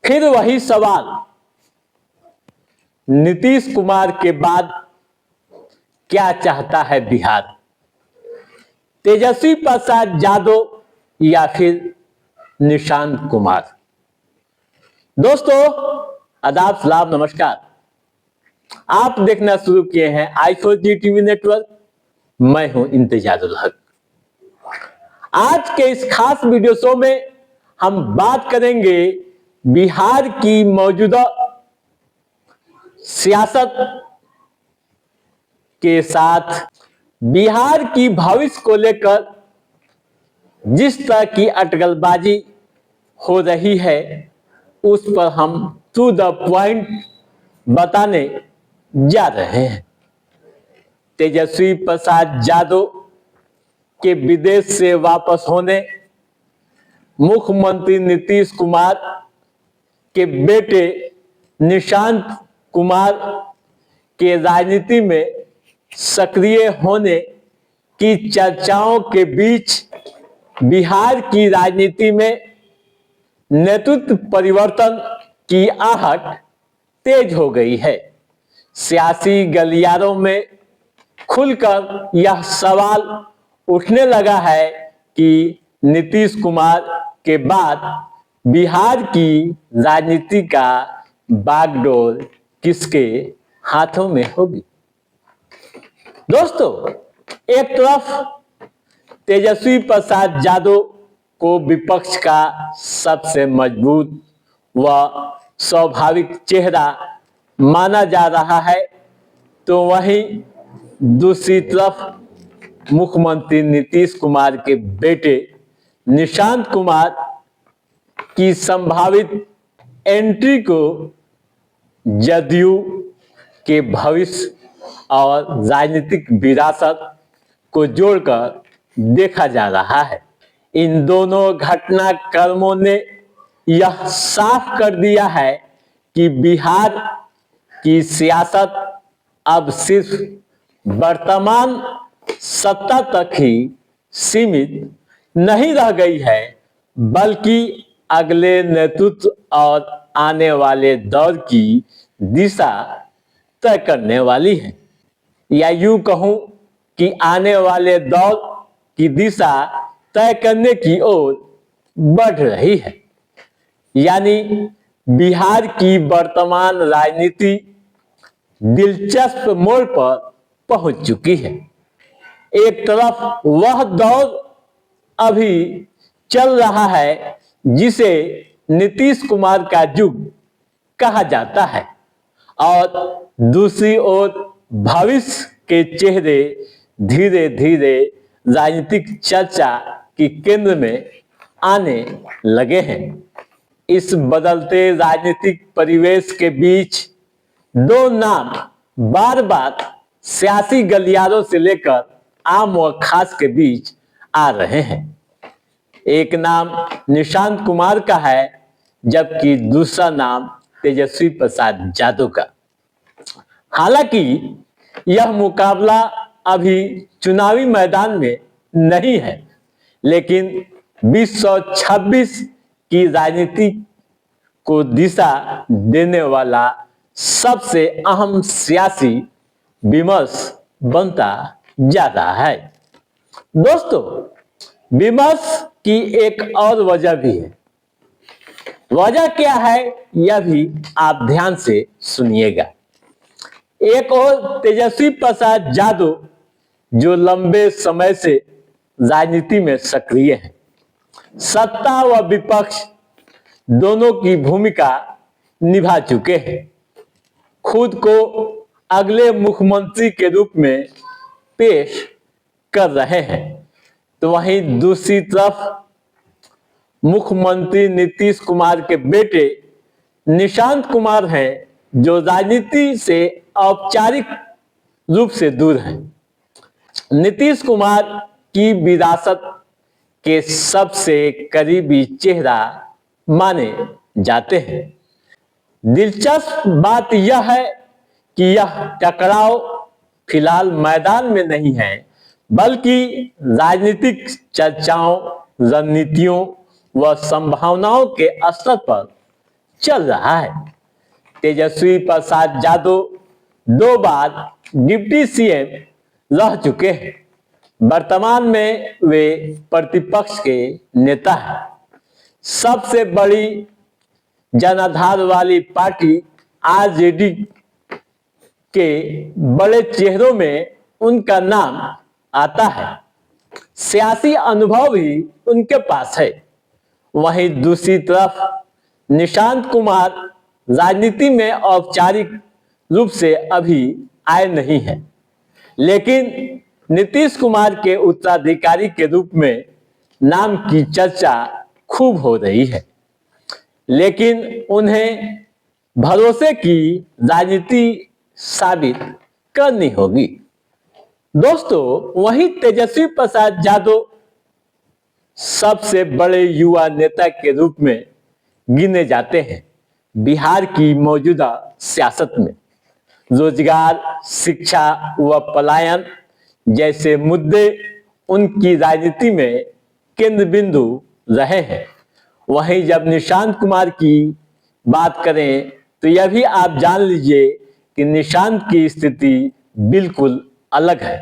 फिर वही सवाल, नीतीश कुमार के बाद क्या चाहता है बिहार? तेजस्वी प्रसाद यादव या फिर निशांत कुमार? दोस्तों आदाब सलाम नमस्कार। आप देखना शुरू किए हैं i4G टीवी नेटवर्क। मैं हूं इम्तियाजुल हक। आज के इस खास वीडियो शो में हम बात करेंगे बिहार की मौजूदा सियासत के साथ बिहार की भविष्य को लेकर जिस तरह की अटकलबाजी हो रही है उस पर हम टू द पॉइंट बताने जा रहे हैं। तेजस्वी प्रसाद यादव के विदेश से वापस होने, मुख्यमंत्री नीतीश कुमार के बेटे निशांत कुमार के राजनीति में सक्रिय होने की चर्चाओं के बीच बिहार की राजनीति में नेतृत्व परिवर्तन की आहट तेज हो गई है। सियासी गलियारों में खुलकर यह सवाल उठने लगा है कि नीतीश कुमार के बाद बिहार की राजनीति का बागडोर किसके हाथों में होगी। दोस्तों, एक तरफ तेजस्वी प्रसाद यादव को विपक्ष का सबसे मजबूत व स्वाभाविक चेहरा माना जा रहा है, तो वहीं दूसरी तरफ मुख्यमंत्री नीतीश कुमार के बेटे निशांत कुमार की संभावित एंट्री को जदयू के भविष्य और राजनीतिक विरासत को जोड़कर देखा जा रहा है। इन दोनों घटनाक्रमों ने यह साफ कर दिया है कि बिहार की सियासत अब सिर्फ वर्तमान सत्ता तक ही सीमित नहीं रह गई है, बल्कि अगले नेतृत्व और आने वाले दौर की दिशा तय करने वाली है। या यूं कहूं कि आने वाले दौर की दिशा तय करने की ओर बढ़ रही है। यानी बिहार की वर्तमान राजनीति दिलचस्प मोड़ पर पहुंच चुकी है। एक तरफ वह दौर अभी चल रहा है जिसे नीतीश कुमार का युग कहा जाता है, और दूसरी ओर भविष्य के चेहरे धीरे धीरे राजनीतिक चर्चा के केंद्र में आने लगे हैं। इस बदलते राजनीतिक परिवेश के बीच दो नाम बार बार सियासी गलियारों से लेकर आम व खास के बीच आ रहे हैं। एक नाम निशांत कुमार का है, जबकि दूसरा नाम तेजस्वी प्रसाद यादव का। हालांकि यह मुकाबला अभी चुनावी मैदान में नहीं है, लेकिन 2026 की राजनीति को दिशा देने वाला सबसे अहम सियासी विमर्श बनता जा रहा है। दोस्तों, विमर्श की एक और वजह भी है। वजह क्या है यह भी आप ध्यान से सुनिएगा। एक और तेजस्वी प्रसाद यादव जो लंबे समय से राजनीति में सक्रिय हैं, सत्ता व विपक्ष दोनों की भूमिका निभा चुके हैं, खुद को अगले मुख्यमंत्री के रूप में पेश कर रहे हैं। तो वहीं दूसरी तरफ मुख्यमंत्री नीतीश कुमार के बेटे निशांत कुमार हैं, जो राजनीति से औपचारिक रूप से दूर हैं। नीतीश कुमार की विरासत के सबसे करीबी चेहरा माने जाते हैं। दिलचस्प बात यह है कि यह टकराव फिलहाल मैदान में नहीं है, बल्कि राजनीतिक चर्चाओं, रणनीतियों व संभावनाओं के स्तर पर चल रहा है। तेजस्वी प्रसाद यादव 2 बार डिप्टी सीएम रह चुके हैं। वर्तमान में वे प्रतिपक्ष के नेता हैं। सबसे बड़ी जनाधार वाली पार्टी आरजेडी के बड़े चेहरों में उनका नाम आता है। सियासी अनुभव भी उनके पास है। वहीं दूसरी तरफ निशांत कुमार राजनीति में औपचारिक रूप से अभी आए नहीं है, लेकिन नीतीश कुमार के उत्तराधिकारी के रूप में नाम की चर्चा खूब हो रही है, लेकिन उन्हें भरोसे की राजनीति साबित करनी होगी। दोस्तों, वहीं तेजस्वी प्रसाद यादव सबसे बड़े युवा नेता के रूप में गिने जाते हैं। बिहार की मौजूदा सियासत में रोजगार, शिक्षा व पलायन जैसे मुद्दे उनकी राजनीति में केंद्र बिंदु रहे हैं। वहीं जब निशांत कुमार की बात करें तो यह भी आप जान लीजिए कि निशांत की स्थिति बिल्कुल अलग है।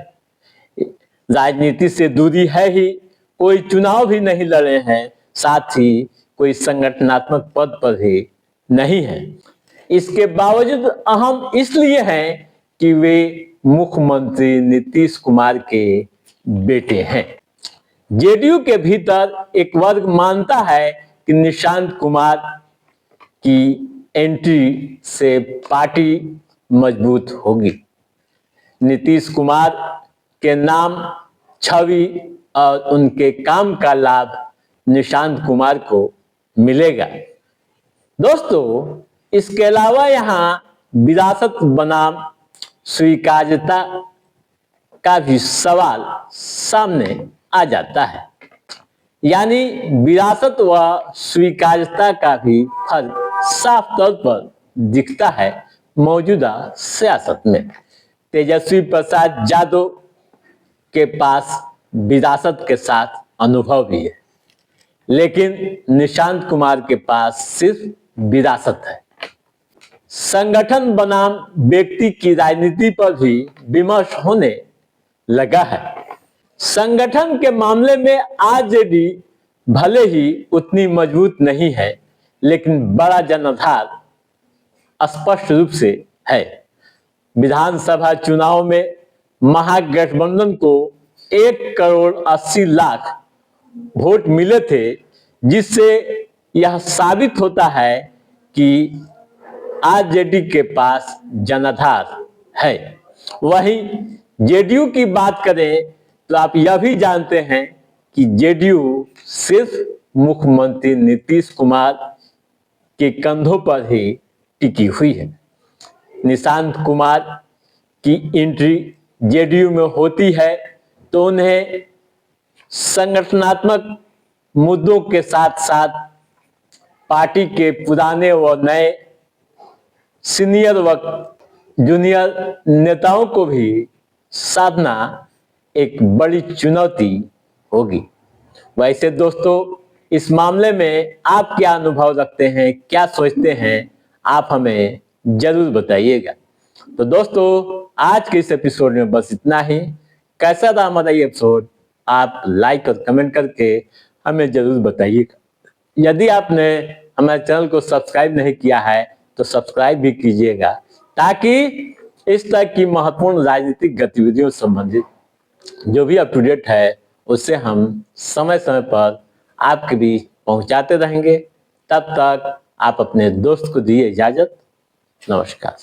राजनीति से दूरी है ही, कोई चुनाव भी नहीं लड़े हैं, साथ ही कोई संगठनात्मक पद पर भी नहीं है। इसके बावजूद अहम इसलिए हैं कि वे मुख्यमंत्री नीतीश कुमार के बेटे हैं। जेडीयू के भीतर एक वर्ग मानता है कि निशांत कुमार की एंट्री से पार्टी मजबूत होगी। नीतीश कुमार के नाम, छवि और उनके काम का लाभ निशांत कुमार को मिलेगा। दोस्तों, इसके अलावा यहाँ विरासत बनाम स्वीकार्यता का भी सवाल सामने आ जाता है। यानी विरासत व स्वीकार्यता का भी फर्क साफ तौर पर दिखता है मौजूदा सियासत में। तेजस्वी प्रसाद यादव के पास विरासत के साथ अनुभव भी है, लेकिन निशांत कुमार के पास सिर्फ विरासत है। संगठन बनाम व्यक्ति की राजनीति पर भी विमर्श होने लगा है। संगठन के मामले में आरजेडी भले ही उतनी मजबूत नहीं है, लेकिन बड़ा जनाधार स्पष्ट रूप से है। विधानसभा चुनाव में महागठबंधन को 1,80,00,000 वोट मिले थे, जिससे यह साबित होता है कि आरजेडी के पास जनाधार है। वहीं जेडीयू की बात करें तो आप यह भी जानते हैं कि जेडीयू सिर्फ मुख्यमंत्री नीतीश कुमार के कंधों पर ही टिकी हुई है। निशांत कुमार की एंट्री जेडीयू में होती है तो उन्हें संगठनात्मक मुद्दों के साथ साथ पार्टी के पुराने व नए, सीनियर व जूनियर नेताओं को भी साधना एक बड़ी चुनौती होगी। वैसे दोस्तों, इस मामले में आप क्या अनुभव रखते हैं, क्या सोचते हैं, आप हमें जरूर बताइएगा। तो दोस्तों, आज के इस एपिसोड में बस इतना ही। कैसा रहा हमारा ये एपिसोड, आप लाइक और कमेंट करके हमें जरूर बताइएगा। यदि आपने हमारे चैनल को सब्सक्राइब नहीं किया है तो सब्सक्राइब भी कीजिएगा, ताकि इस तरह की महत्वपूर्ण राजनीतिक गतिविधियों से संबंधित जो भी अप टू डेट है उससे हम समय समय पर आपके बीच पहुंचाते रहेंगे। तब तक आप अपने दोस्त को दिए इजाजत। नमस्कार।